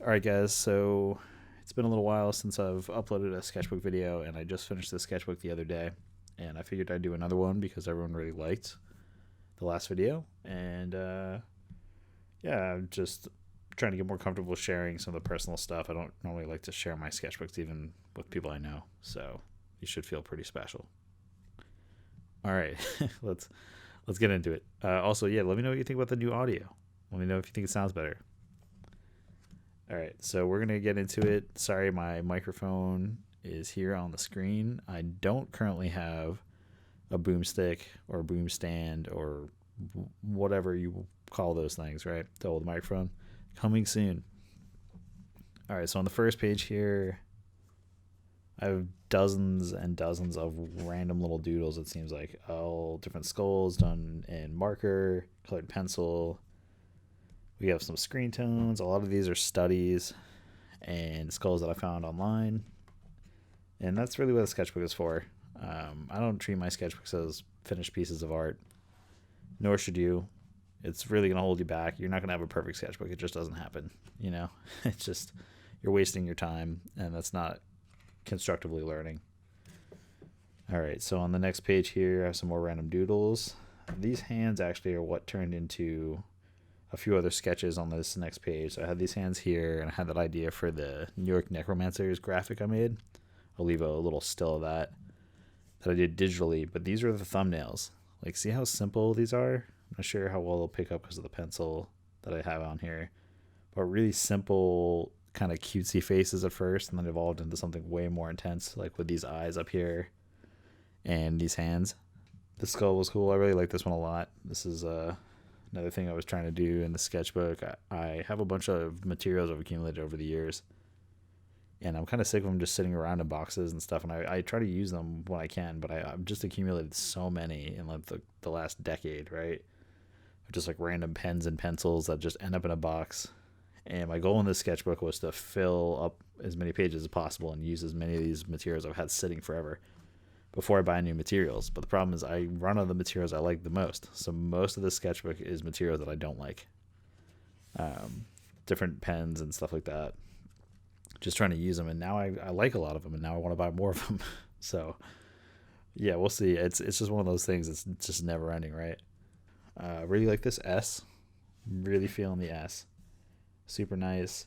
Alright guys, so it's been a little while since I've uploaded a sketchbook video, and I just finished the sketchbook the other day, and I figured I'd do another one because everyone really liked the last video, and yeah, I'm just trying to get more comfortable sharing some of the personal stuff. I don't normally like to share my sketchbooks even with people I know, so you should feel pretty special. Alright, let's get into it. Also, yeah, let me know what you think about the new audio. Let me know if you think it sounds better. All right, so we're going to get into it. Sorry, my microphone is here on the screen. I don't currently have a boomstick or a boom stand or whatever you call those things, right? To hold the microphone. Coming soon. All right, so on the first page here, I have dozens and dozens of random little doodles, it seems like. All different skulls done in marker, colored pencil. We have some screen tones. A lot of these are studies and skulls that I found online. And that's really what a sketchbook is for. I don't treat my sketchbooks as finished pieces of art, nor should you. It's really going to hold you back. You're not going to have a perfect sketchbook. It just doesn't happen, you know? It's just, you're wasting your time, and that's not constructively learning. All right, so on the next page here, I have some more random doodles. These hands actually are what turned into a few other sketches on this next page. So I had these hands here, and I had that idea for the New York Necromancers graphic I made. I'll leave a little still of that I did digitally, but these are the thumbnails. Like, see how simple these are? I'm not sure how well they'll pick up because of the pencil that I have on here, but really simple, kind of cutesy faces at first, and then evolved into something way more intense, like with these eyes up here and these hands. The skull was cool. I really like this one a lot. This is another thing I was trying to do in the sketchbook. I have a bunch of materials I've accumulated over the years, and I'm kind of sick of them just sitting around in boxes and stuff, and I try to use them when I can, but I've just accumulated so many in like the last decade, right? Just like random pens and pencils that just end up in a box. And my goal in this sketchbook was to fill up as many pages as possible and use as many of these materials I've had sitting forever before I buy new materials. But the problem is I run out of the materials I like the most. So most of this sketchbook is materials that I don't like. Different pens and stuff like that. Just trying to use them, and now I like a lot of them, and now I want to buy more of them. So yeah, we'll see. It's just one of those things. It's just never ending, right? Really like this S. Really feeling the S. Super nice.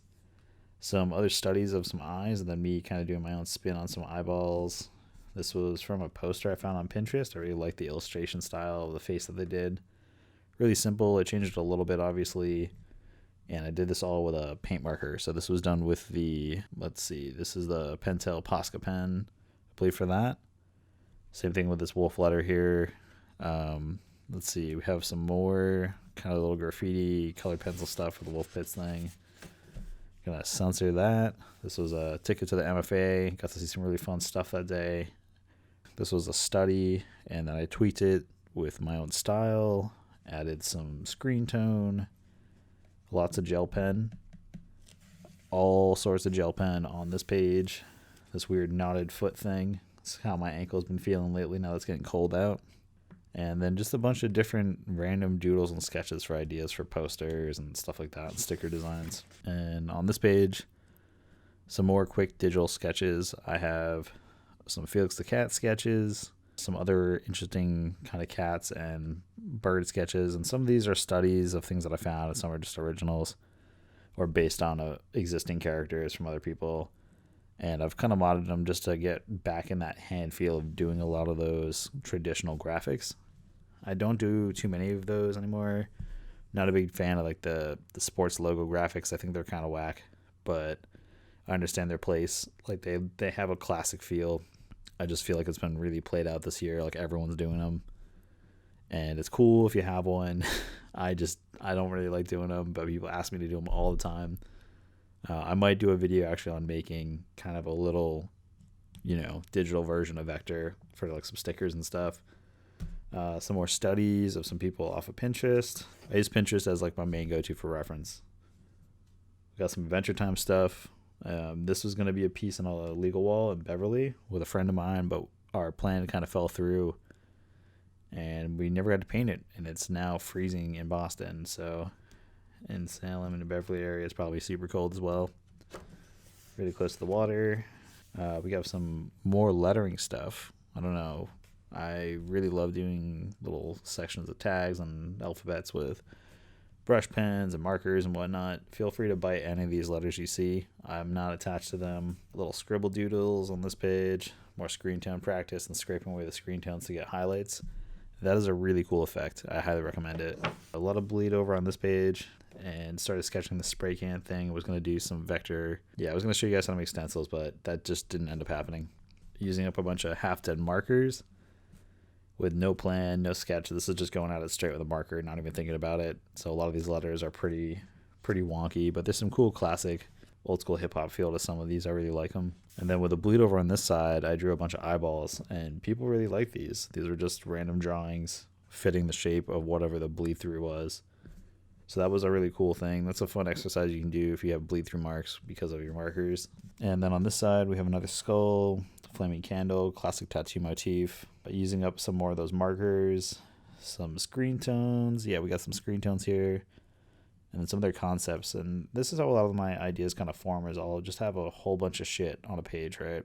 Some other studies of some eyes, and then me kind of doing my own spin on some eyeballs. This was from a poster I found on Pinterest. I really like the illustration style of the face that they did. Really simple. I changed it a little bit, obviously. And I did this all with a paint marker. So this was done with the, let's see, this is the Pentel Posca pen, I believe, for that. Same thing with this wolf letter here. Let's see, we have some more kind of little graffiti colored pencil stuff for the wolf pits thing. Gonna censor that. This was a ticket to the MFA. Got to see some really fun stuff that day. This was a study, and then I tweaked it with my own style, added some screen tone, lots of gel pen, all sorts of gel pen on this page. This weird knotted foot thing. It's how my ankle's been feeling lately now that it's getting cold out. And then just a bunch of different random doodles and sketches for ideas for posters and stuff like that, and sticker designs. And on this page, some more quick digital sketches. I have some Felix the Cat sketches, some other interesting kind of cats and bird sketches, and some of these are studies of things that I found, and some are just originals or based on existing characters from other people. And I've kind of modded them just to get back in that hand feel of doing a lot of those traditional graphics. I don't do too many of those anymore. Not a big fan of like the sports logo graphics. I think they're kind of whack, but I understand their place. Like they have a classic feel. I just feel like it's been really played out this year. Like everyone's doing them, and it's cool if you have one. I don't really like doing them, but people ask me to do them all the time. I might do a video actually on making kind of a little, digital version of Vector for like some stickers and stuff. Some more studies of some people off of Pinterest. I use Pinterest as like my main go-to for reference. We got some Adventure Time stuff. This was going to be a piece on a legal wall in Beverly with a friend of mine, but our plan kind of fell through, and we never got to paint it, and it's now freezing in Boston, so in Salem and the Beverly area. It's probably super cold as well. Really close to the water. We got some more lettering stuff. I don't know. I really love doing little sections of tags and alphabets with brush pens and markers and whatnot. Feel free to bite any of these letters you see. I'm not attached to them. Little scribble doodles on this page. More screen tone practice and scraping away the screen tones to get highlights. That is a really cool effect. I highly recommend it. A lot of bleed over on this page, and started sketching the spray can thing. Was going to do some vector. Yeah, I was going to show you guys how to make stencils, but that just didn't end up happening. Using up a bunch of half-dead markers with no plan, no sketch. This is just going at it straight with a marker, not even thinking about it. So a lot of these letters are pretty wonky, but there's some cool classic old school hip hop feel to some of these. I really like them. And then with the bleed over on this side, I drew a bunch of eyeballs, and people really like these. These are just random drawings fitting the shape of whatever the bleed through was. So that was a really cool thing. That's a fun exercise you can do if you have bleed through marks because of your markers. And then on this side, we have another skull, flaming candle, classic tattoo motif. By using up some more of those markers, some screen tones. Yeah, we got some screen tones here. And then some of their concepts. And this is how a lot of my ideas kind of form, is I'll just have a whole bunch of shit on a page, right?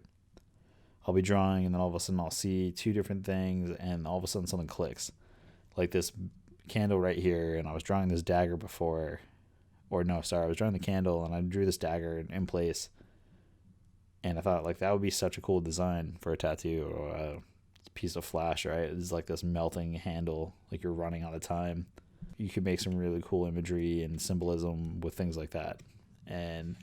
I'll be drawing, and then all of a sudden I'll see two different things, and all of a sudden something clicks. Like this candle right here, and I was drawing this dagger before. Or no, sorry, I was drawing the candle, and I drew this dagger in place. And I thought, like, that would be such a cool design for a tattoo or a piece of flash, right? It's like this melting handle, like you're running out of time. You could make some really cool imagery and symbolism with things like that. And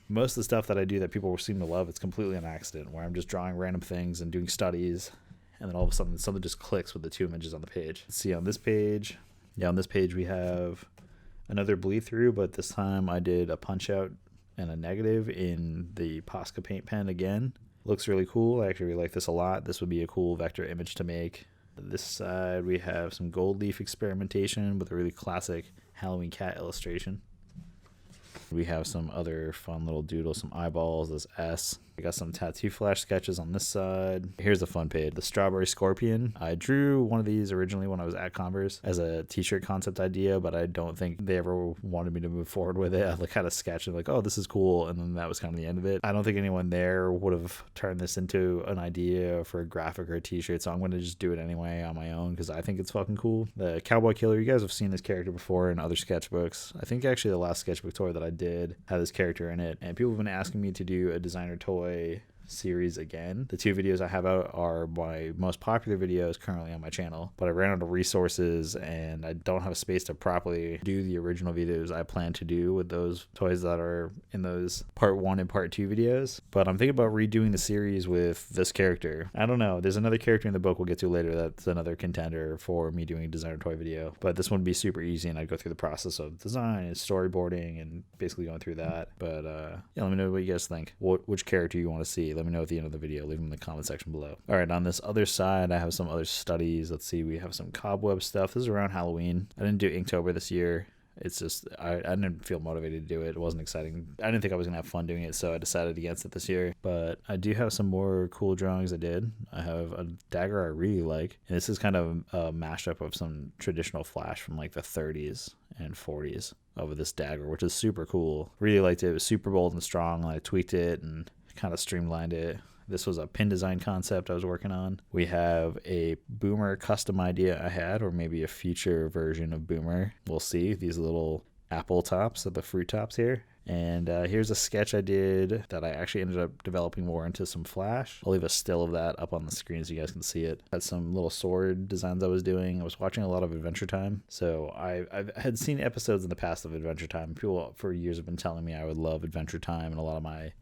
most of the stuff that I do that people seem to love, it's completely an accident, where I'm just drawing random things and doing studies, and then all of a sudden something just clicks with the two images on the page. Let's see, on this page, we have another bleed through, but this time I did a punch out and a negative in the Posca paint pen again. Looks really cool. I actually really like this a lot. This would be a cool vector image to make. This side we have some gold leaf experimentation with a really classic Halloween cat illustration. We have some other fun little doodles, some eyeballs, this S. We got some tattoo flash sketches on this side. Here's a fun page, the strawberry scorpion. I drew one of these originally when I was at Converse as a t-shirt concept idea, but I don't think they ever wanted me to move forward with it. I like had a sketch and like, oh, this is cool, and then that was kind of the end of it. I don't think anyone there would have turned this into an idea for a graphic or a t-shirt, so I'm going to just do it anyway on my own because I think it's fucking cool. The cowboy killer, you guys have seen this character before in other sketchbooks. I think actually the last sketchbook tour that I did had this character in it, and people have been asking me to do a designer toy series again. The two videos I have out are my most popular videos currently on my channel, but I ran out of resources and I don't have space to properly do the original videos I plan to do with those toys that are in those part 1 and part 2 videos. But I'm thinking about redoing the series with this character. I don't know, there's another character in the book we'll get to later that's another contender for me doing a designer toy video, but this one would be super easy and I'd go through the process of design and storyboarding and basically going through that. But yeah, let me know what you guys think, which character you want to see. Let me know at the end of the video. Leave them in the comment section below. All right, on this other side, I have some other studies. Let's see, we have some cobweb stuff. This is around Halloween. I didn't do Inktober this year. It's just, I didn't feel motivated to do it. It wasn't exciting. I didn't think I was going to have fun doing it, so I decided against it this year. But I do have some more cool drawings I did. I have a dagger I really like. And this is kind of a mashup of some traditional flash from like the 30s and 40s of this dagger, which is super cool. Really liked it. It was super bold and strong, and I tweaked it and kind of streamlined it. This was a pin design concept I was working on. We have a Boomer custom idea I had, or maybe a future version of Boomer. We'll see. These little apple tops of the fruit tops here. And here's a sketch I did that I actually ended up developing more into some flash. I'll leave a still of that up on the screen so you guys can see it. Had some little sword designs I was doing. I was watching a lot of Adventure Time. So I had seen episodes in the past of Adventure Time. People for years have been telling me I would love Adventure Time, and a lot of my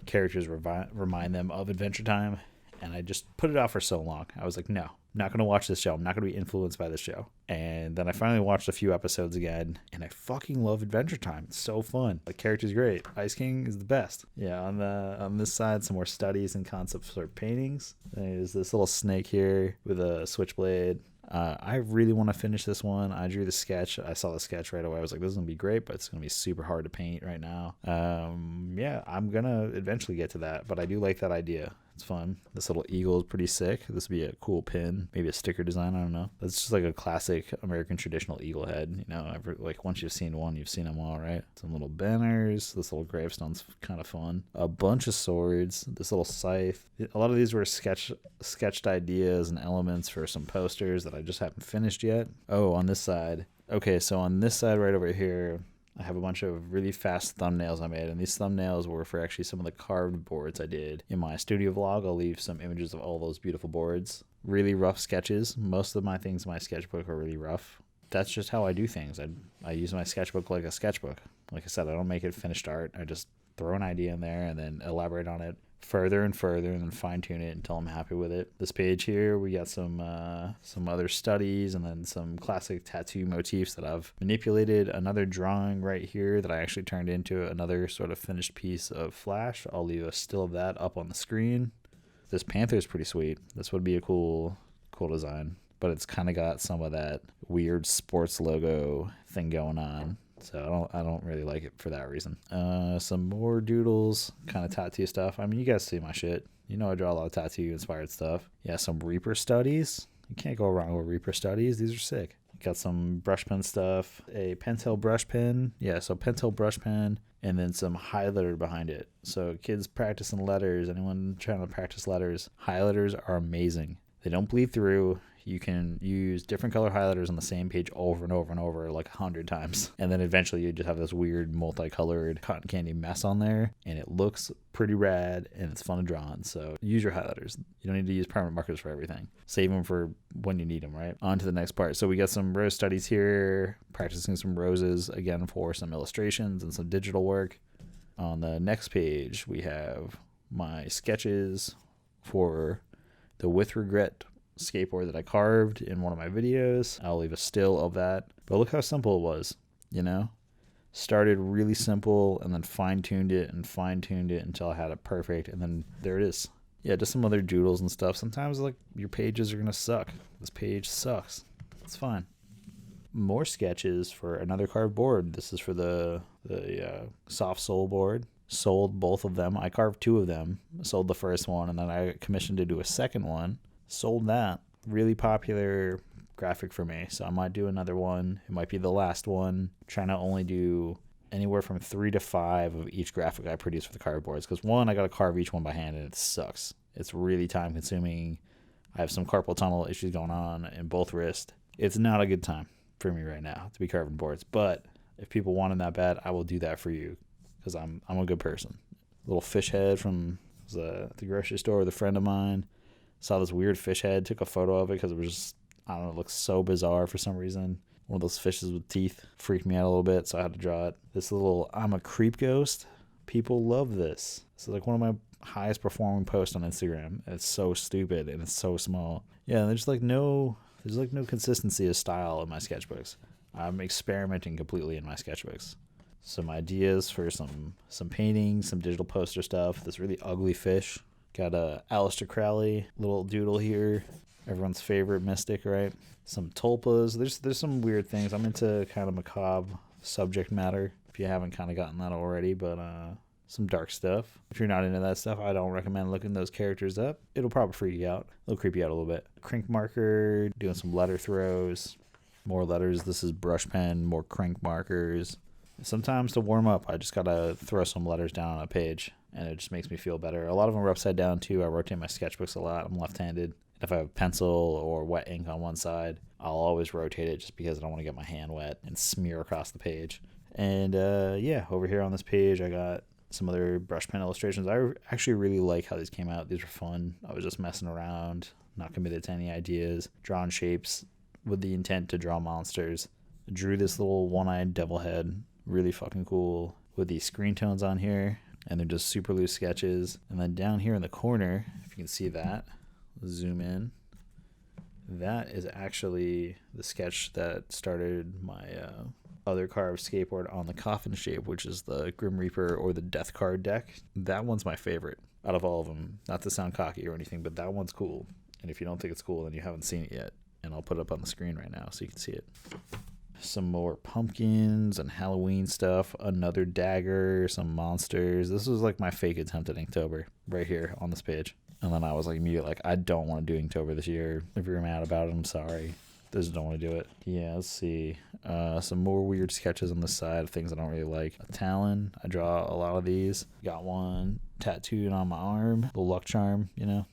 characters remind them of Adventure Time, and I just put it off for so long. I was like, no, I'm not going to watch this show. I'm not going to be influenced by this show. And then I finally watched a few episodes again, and I fucking love Adventure Time. It's so fun. The character's great. Ice King is the best. Yeah, on this side, some more studies and concepts for paintings. There's this little snake here with a switchblade. I really want to finish this one. I drew the sketch. I saw the sketch right away. I was like, this is going to be great, but it's going to be super hard to paint right now. Yeah, I'm going to eventually get to that, but I do like that idea It's fun. This little eagle is pretty sick. This would be a cool pin, maybe a sticker design. I don't know. That's just like a classic American traditional eagle head. You know, like once you've seen one, you've seen them all, right? Some little banners. This little gravestone's kind of fun. A bunch of swords. This little scythe. A lot of these were sketched ideas and elements for some posters that I just haven't finished yet. Oh, on this side. Okay, so on this side right over here, I have a bunch of really fast thumbnails I made, and these thumbnails were for actually some of the carved boards I did in my studio vlog. I'll leave some images of all those beautiful boards. Really rough sketches. Most of my things in my sketchbook are really rough. That's just how I do things. I use my sketchbook like a sketchbook. Like I said, I don't make it finished art. I just throw an idea in there and then elaborate on it further and further, and then fine tune it until I'm happy with it. This page here, we got some other studies and then some classic tattoo motifs that I've manipulated. Another drawing right here that I actually turned into another sort of finished piece of Flash. I'll leave a still of that up on the screen. This panther is pretty sweet. This would be a cool design, but it's kind of got some of that weird sports logo thing going on. So I don't really like it for that reason. Some more doodles, kind of tattoo stuff. I mean, you guys see my shit. You know I draw a lot of tattoo inspired stuff. Yeah, some Reaper studies. You can't go wrong with Reaper studies. These are sick. Got some brush pen stuff. A Pentel brush pen. Yeah, so Pentel brush pen. And then some highlighter behind it. So kids practicing letters, anyone trying to practice letters, highlighters are amazing. They don't bleed through. You can use different color highlighters on the same page over and over and over like 100 times. And then eventually you just have this weird multicolored cotton candy mess on there. And it looks pretty rad and it's fun to draw on. So use your highlighters. You don't need to use permanent markers for everything. Save them for when you need them, right? On to the next part. So we got some rose studies here. Practicing some roses again for some illustrations and some digital work. On the next page we have my sketches for the With Regret skateboard that I carved in one of my videos. I'll leave a still of that. But look how simple it was, you know? Started really simple and then fine-tuned it until I had it perfect, and then there it is. Yeah, just some other doodles and stuff. Sometimes like your pages are gonna suck. This page sucks. It's fine. More sketches for another carved board. This is for the soft sole board. Sold both of them. I carved two of them. Sold the first one, and then I commissioned to do a second one. Sold that. Really popular graphic for me, so I might do another one. It might be the last one. Trying to only do anywhere from 3 to 5 of each graphic I produce for the cardboards, because one, I gotta carve each one by hand and it sucks. It's really time consuming. I have some carpal tunnel issues going on in both wrists. It's not a good time for me right now to be carving boards, but if people want it that bad, I will do that for you, because I'm a good person. Little fish head from the grocery store with a friend of mine. Saw this weird fish head, took a photo of it because it was just, I don't know, it looks so bizarre for some reason. One of those fishes with teeth freaked me out a little bit, so I had to draw it. This little I'm a creep ghost. People love this. This is like one of my highest performing posts on Instagram. It's so stupid and it's so small. Yeah, there's no consistency of style in my sketchbooks. I'm experimenting completely in my sketchbooks. Some ideas for some paintings, some digital poster stuff. This really ugly fish. Got a Aleister Crowley little doodle here. Everyone's favorite mystic, right? Some tulpas. There's some weird things. I'm into kind of macabre subject matter, if you haven't kind of gotten that already, but some dark stuff. If you're not into that stuff, I don't recommend looking those characters up. It'll probably freak you out. It'll creep you out a little bit. Crank marker, doing some letter throws. More letters. This is brush pen, more crank markers. Sometimes to warm up, I just gotta throw some letters down on a page, and it just makes me feel better. A lot of them are upside down too. I rotate my sketchbooks a lot. I'm left-handed. If I have pencil or wet ink on one side, I'll always rotate it just because I don't want to get my hand wet and smear across the page. And yeah, over here on this page, I got some other brush pen illustrations. I actually really like how these came out. These were fun. I was just messing around, not committed to any ideas, drawing shapes with the intent to draw monsters. Drew this little one-eyed devil head. Really fucking cool with these screen tones on here, and they're just super loose sketches. And then down here in the corner, if you can see that, zoom in, that is actually the sketch that started my other carved skateboard on the coffin shape, which is the Grim Reaper or the Death Card deck. That one's my favorite out of all of them. Not to sound cocky or anything, but that one's cool. And if you don't think it's cool, then you haven't seen it yet. And I'll put it up on the screen right now so you can see it. Some more pumpkins and Halloween stuff. Another dagger, some monsters. This was like my fake attempt at Inktober right here on this page. And then I was like immediately like, I don't want to do Inktober this year. If you're mad about it, I'm sorry. Just don't want to do it. Yeah, let's see. Some more weird sketches on the side of things I don't really like. A Talon. I draw a lot of these. Got one tattooed on my arm. The luck charm, you know.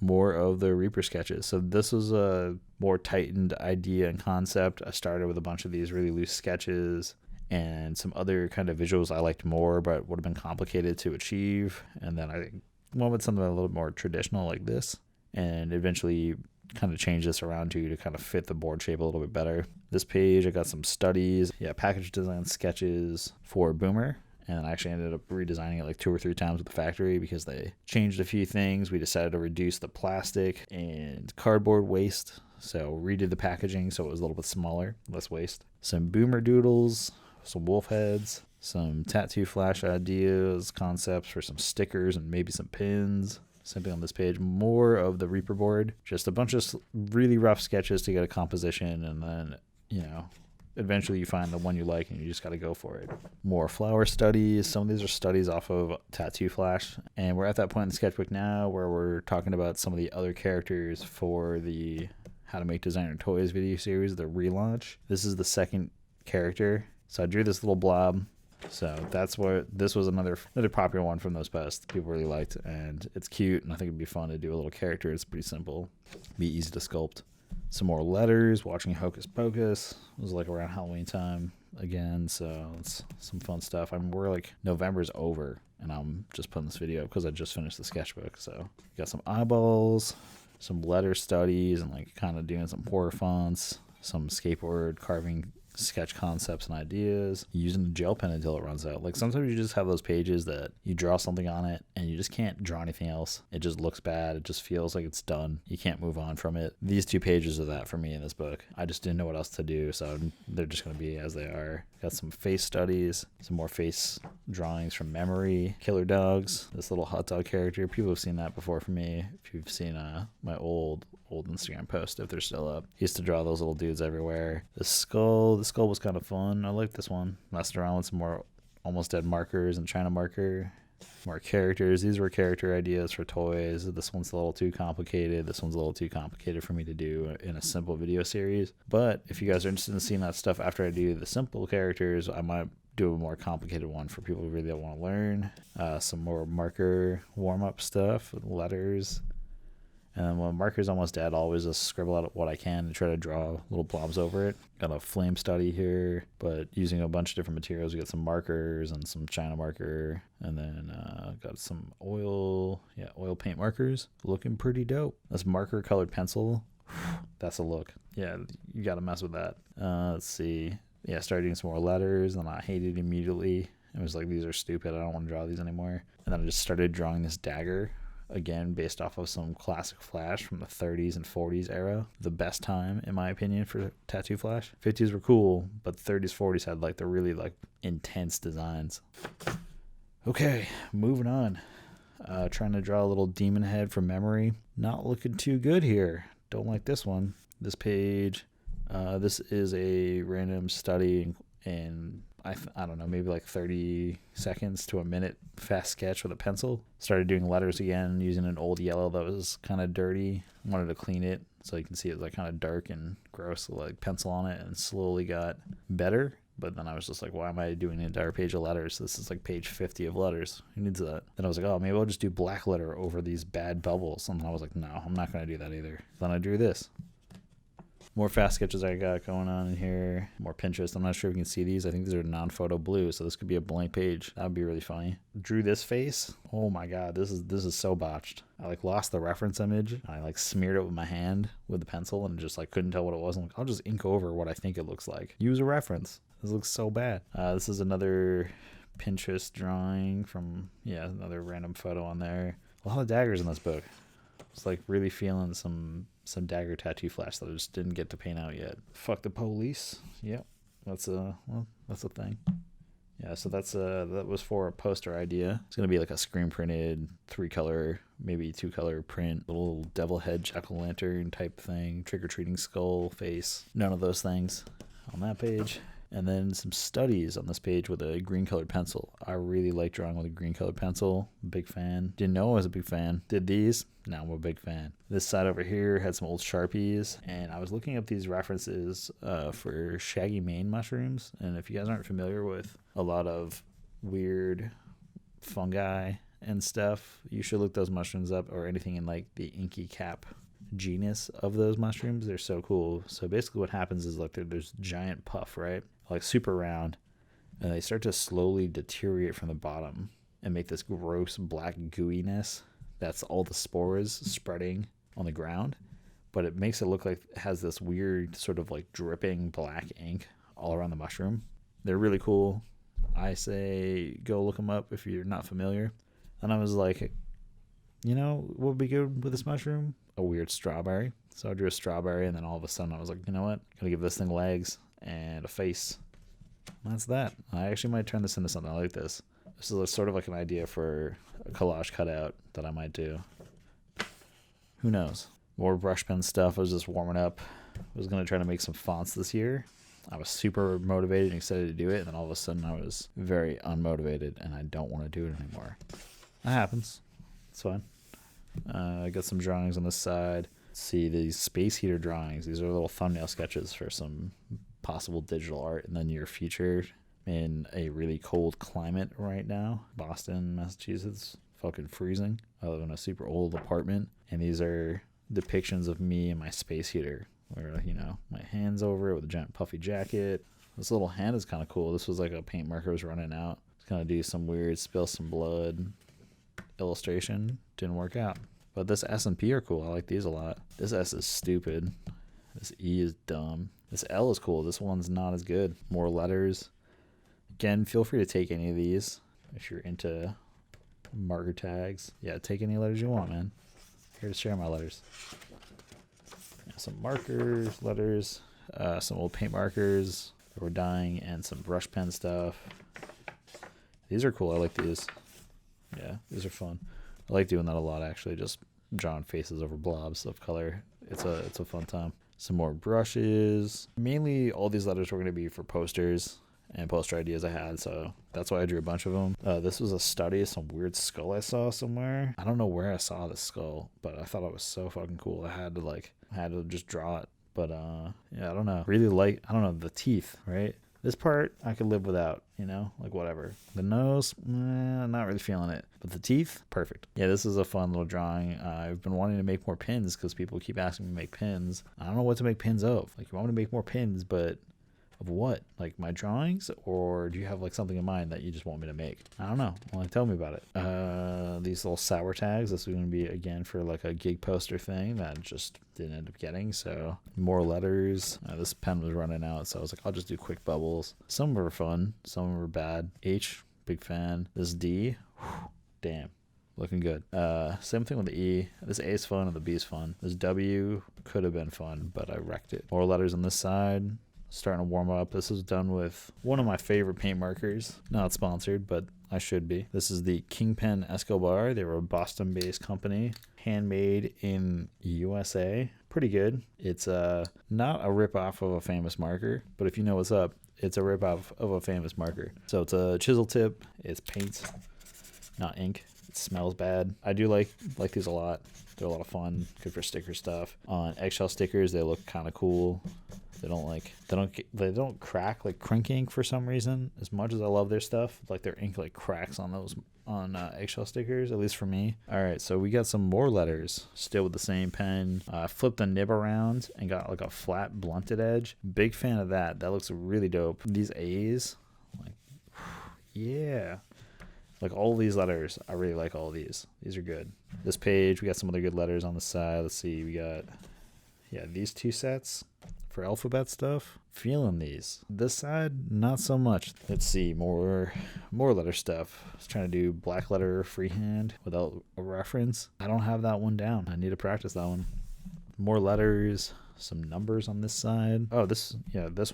More of the Reaper sketches. So this was a more tightened idea and concept. I started with a bunch of these really loose sketches and some other kind of visuals I liked more, but would have been complicated to achieve. And then I went with something a little more traditional like this. And eventually kind of change this around to kind of fit the board shape a little bit better. This page, I got some studies, package design sketches for Boomer, and I actually ended up redesigning it like 2 or 3 times with the factory because they changed a few things. We decided to reduce the plastic and cardboard waste, so redid the packaging so it was a little bit smaller, less waste. Some Boomer doodles, some wolf heads, some tattoo flash ideas, concepts for some stickers and maybe some pins. Same thing on this page, more of the Reaper board, just a bunch of really rough sketches to get a composition, and then, eventually you find the one you like and you just got to go for it. More flower studies. Some of these are studies off of Tattoo Flash, and we're at that point in the sketchbook now where we're talking about some of the other characters for the How to Make Designer Toys video series, the relaunch. This is the second character. So I drew this little blob. So that's what this was, another popular one from those posts people really liked, and it's cute, and I think it'd be fun to do a little character. It's pretty simple, be easy to sculpt. Some more letters, watching Hocus Pocus. It was like around Halloween time again, so it's some fun stuff. We're like, November's over, and I'm just putting this video up because I just finished the sketchbook. So got some eyeballs, some letter studies, and like kind of doing some horror fonts, some skateboard carving sketch concepts and ideas, using the gel pen until it runs out. Like sometimes you just have those pages that you draw something on it and you just can't draw anything else. It just looks bad. It just feels like it's done. You can't move on from it. These 2 pages are that for me in this book. I just didn't know what else to do, so they're just going to be as they are. Got some face studies, some more face drawings from memory. Killer dogs, this little hot dog character. People have seen that before for me. If you've seen my old Instagram post, if they're still up. Used to draw those little dudes everywhere. The skull was kind of fun. I like this one. Messed around with some more almost dead markers and China marker. More characters. These were character ideas for toys. This one's a little too complicated. This one's a little too complicated for me to do in a simple video series. But if you guys are interested in seeing that stuff after I do the simple characters, I might do a more complicated one for people who really want to learn. Some more marker warm-up stuff, letters. And when marker's almost dead, I'll always just scribble out what I can and try to draw little blobs over it. Got a flame study here, but using a bunch of different materials. We got some markers and some China marker, and then got some oil paint markers. Looking pretty dope. This marker colored pencil, that's a look. Yeah, you got to mess with that. Let's see. Yeah, started doing some more letters, and I hated it immediately. It was like, these are stupid. I don't want to draw these anymore. And then I just started drawing this dagger. Again, based off of some classic Flash from the 30s and 40s era. The best time, in my opinion, for tattoo Flash. 50s were cool, but 30s, 40s had like the really like intense designs. Okay, moving on. Trying to draw a little demon head from memory. Not looking too good here. Don't like this one. This page. This is a random study in I don't know, maybe like 30 seconds to a minute fast sketch with a pencil. Started doing letters again using an old yellow that was kind of dirty. Wanted to clean it so you can see it like kind of dark and gross, like pencil on it, and slowly got better. But then I was just like, why am I doing an entire page of letters? This is like page 50 of letters. Who needs that? Then I was like, oh, maybe I'll just do black letter over these bad bubbles. And I was like, no, I'm not going to do that either. Then I drew this. More fast sketches I got going on in here. More Pinterest. I'm not sure if you can see these. I think these are non-photo blue, so this could be a blank page. That would be really funny. Drew this face. Oh my god, this is so botched. I like lost the reference image. I like smeared it with my hand with the pencil and just like couldn't tell what it was. I'm like, I'll just ink over what I think it looks like. Use a reference. This looks so bad. This is another Pinterest drawing from, another random photo on there. A lot of daggers in this book. It's like really feeling some dagger tattoo Flash that I just didn't get to paint out yet. Fuck the police. Yep. That's a thing. Yeah, so that was for a poster idea. It's gonna be like a screen printed 3-color, maybe 2-color print, little devil head jack-o'-lantern type thing, trick-or-treating skull face. None of those things. on that page. And then some studies on this page with a green colored pencil. I really like drawing with a green colored pencil. Big fan. Didn't know I was a big fan. Did these. Now I'm a big fan. This side over here had some old Sharpies. And I was looking up these references for shaggy mane mushrooms. And if you guys aren't familiar with a lot of weird fungi and stuff, you should look those mushrooms up, or anything in like the inky cap genus of those mushrooms. They're so cool. So basically what happens is like there's giant puff, right? Like super round, and they start to slowly deteriorate from the bottom and make this gross black gooiness. That's all the spores spreading on the ground, but it makes it look like it has this weird sort of like dripping black ink all around the mushroom. They're really cool. I say go look them up if you're not familiar. And I was like, you know what would be good with this mushroom? A weird strawberry. So I drew a strawberry, and then all of a sudden I was like, you know what? I'm gonna give this thing legs and a face. That's that. I actually might turn this into something like this. This is sort of like an idea for a collage cutout that I might do. Who knows? More brush pen stuff. I was just warming up. I was gonna try to make some fonts this year. I was super motivated and excited to do it, and then all of a sudden I was very unmotivated, and I don't want to do it anymore. That happens. It's fine. I got some drawings on this side. Let's see, these space heater drawings. These are little thumbnail sketches for some possible digital art in the near future in a really cold climate right now. Boston, Massachusetts, fucking freezing. I live in a super old apartment, and these are depictions of me and my space heater, where, you know, my hand's over it with a giant puffy jacket. This little hand is kind of cool. This was like a paint marker was running out. It's gonna do some weird spill some blood illustration. Didn't work out. But this S and P are cool. I like these a lot. This S is stupid. This E is dumb. This L is cool. This one's not as good. More letters. Again, feel free to take any of these if you're into marker tags. Yeah, take any letters you want, man. Here to share my letters. Yeah, some markers, letters, some old paint markers that were dying, and some brush pen stuff. These are cool. I like these. Yeah, these are fun. I like doing that a lot, actually, just drawing faces over blobs of color. It's a fun time. Some more brushes. Mainly all these letters were going to be for posters and poster ideas I had, so that's why I drew a bunch of them. This was a study of some weird skull I saw somewhere. I don't know where I saw this skull, but I thought it was so fucking cool. I had to just draw it. But yeah, I don't know. Really like, I don't know, the teeth, right? This part I could live without, you know, like whatever. The nose, not really feeling it. But the teeth, perfect. Yeah, this is a fun little drawing. I've been wanting to make more pins because people keep asking me to make pins. I don't know what to make pins of. Like, you want me to make more pins, but of what? Like my drawings? Or do you have like something in mind that you just want me to make? I don't know. Well, tell me about it. These little sour tags. This is going to be, again, for like a gig poster thing that just didn't end up getting. So more letters. This pen was running out, so I was like, I'll just do quick bubbles. Some were fun. Some were bad. H, big fan. This D, whew, damn. Looking good. Same thing with the E. This A is fun and the B is fun. This W could have been fun, but I wrecked it. More letters on this side. Starting to warm up. This is done with one of my favorite paint markers. Not sponsored, but I should be. This is the Kingpen Escobar. They were a Boston-based company, handmade in USA. Pretty good. It's not a rip-off of a famous marker, but if you know what's up, it's a rip-off of a famous marker. So it's a chisel tip. It's paint, not ink. It smells bad. I do like these a lot. They're a lot of fun. Good for sticker stuff. On eggshell stickers, they look kind of cool. They don't crack like Crink ink for some reason. As much as I love their stuff, like their ink like cracks on those eggshell stickers, at least for me. All right, so we got some more letters, still with the same pen. Flipped the nib around and got like a flat blunted edge. Big fan of that. That looks really dope. These A's, like, yeah. Like all these letters, I really like all these. These are good. This page, we got some other good letters on the side. Let's see, we got, yeah, these two sets for alphabet stuff. Feeling these. This side, not so much. Let's see, more letter stuff. I was trying to do black letter freehand without a reference. I don't have that one down. I need to practice that one. More letters, some numbers on this side. Oh, this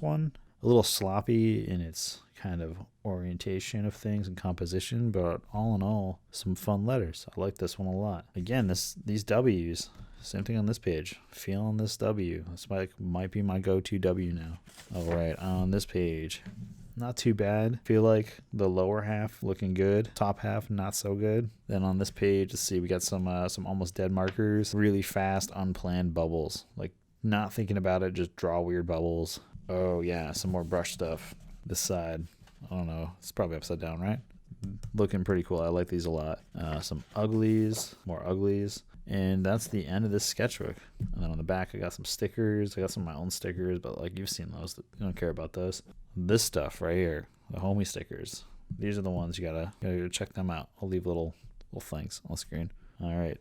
one, a little sloppy in its kind of orientation of things and composition, but all in all, some fun letters. I like this one a lot. Again, these W's, Same thing on this page. Feeling this W. This might be my go-to W now. All right, on this page, not too bad. Feel like the lower half looking good, top half not so good. Then on this page, let's see, we got some almost dead markers, really fast, unplanned bubbles. Like not thinking about it, just draw weird bubbles. Oh yeah, some more brush stuff. This side, I don't know, it's probably upside down, right? Looking pretty cool. I like these a lot. Some uglies, more uglies. And that's the end of this sketchbook. And then on the back, I got some stickers. I got some of my own stickers, but like you've seen those. You don't care about those. This stuff right here, the homie stickers. These are the ones you gotta check them out. I'll leave little things on the screen. All right.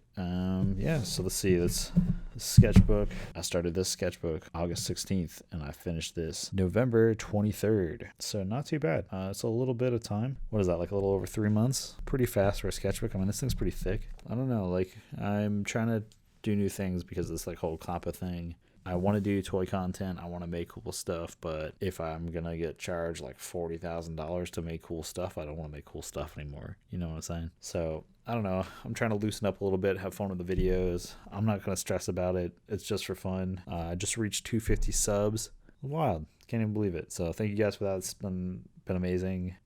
Yeah, so let's see. This sketchbook. I started this sketchbook August 16th, and I finished this November 23rd. So not too bad. It's a little bit of time. What is that, like a little over 3 months? Pretty fast for a sketchbook. I mean, this thing's pretty thick. I don't know. Like, I'm trying to do new things because of this like whole COPPA thing. I want to do toy content. I want to make cool stuff, but if I'm going to get charged like $40,000 to make cool stuff, I don't want to make cool stuff anymore. You know what I'm saying? So I don't know. I'm trying to loosen up a little bit, have fun with the videos. I'm not going to stress about it. It's just for fun. I just reached 250 subs. Wild. Can't even believe it. So thank you guys for that. It's been amazing.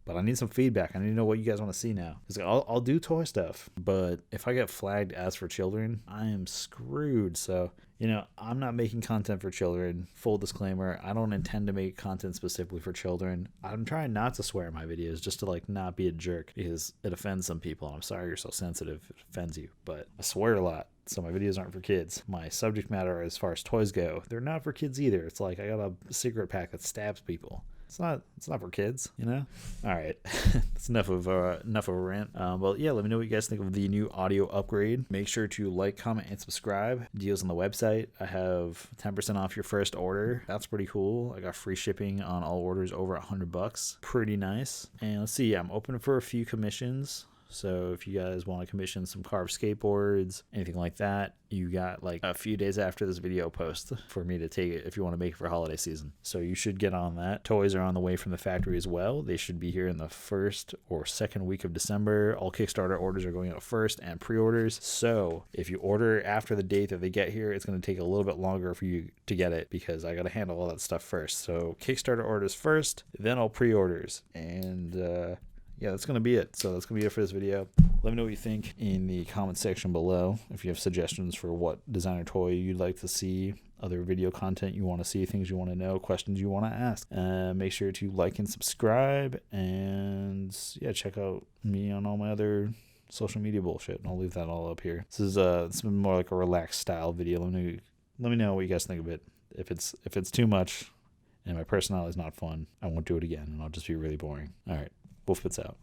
But I need some feedback. I need to know what you guys want to see now. Because I'll do toy stuff. But if I get flagged as for children, I am screwed. So, you know, I'm not making content for children. Full disclaimer, I don't intend to make content specifically for children. I'm trying not to swear in my videos just to, like, not be a jerk. Because it offends some people. And I'm sorry you're so sensitive. It offends you. But I swear a lot. So my videos aren't for kids. My subject matter as far as toys go, they're not for kids either. It's like I got a secret pack that stabs people. It's not for kids, you know? All right. That's enough of a rant. Well, yeah, let me know what you guys think of the new audio upgrade. Make sure to like, comment, and subscribe. Deals on the website. I have 10% off your first order. That's pretty cool. I got free shipping on all orders over $100. Pretty nice. And let's see, I'm open for a few commissions. So if you guys want to commission some carved skateboards, anything like that, you got like a few days after this video post for me to take it if you want to make it for holiday season. So you should get on that. Toys are on the way from the factory as well. They should be here in the first or second week of December. All Kickstarter orders are going out first and pre-orders. So if you order after the date that they get here, it's going to take a little bit longer for you to get it because I got to handle all that stuff first. So Kickstarter orders first, then all pre-orders. And yeah, that's going to be it. So that's going to be it for this video. Let me know what you think in the comment section below. If you have suggestions for what designer toy you'd like to see, other video content you want to see, things you want to know, questions you want to ask. Make sure to like and subscribe. And yeah, check out me on all my other social media bullshit. I'll leave that all up here. This is it's been more like a relaxed style video. Let me know what you guys think of it. If it's too much and my personality is not fun, I won't do it again and I'll just be really boring. All right. Wolf Spits out.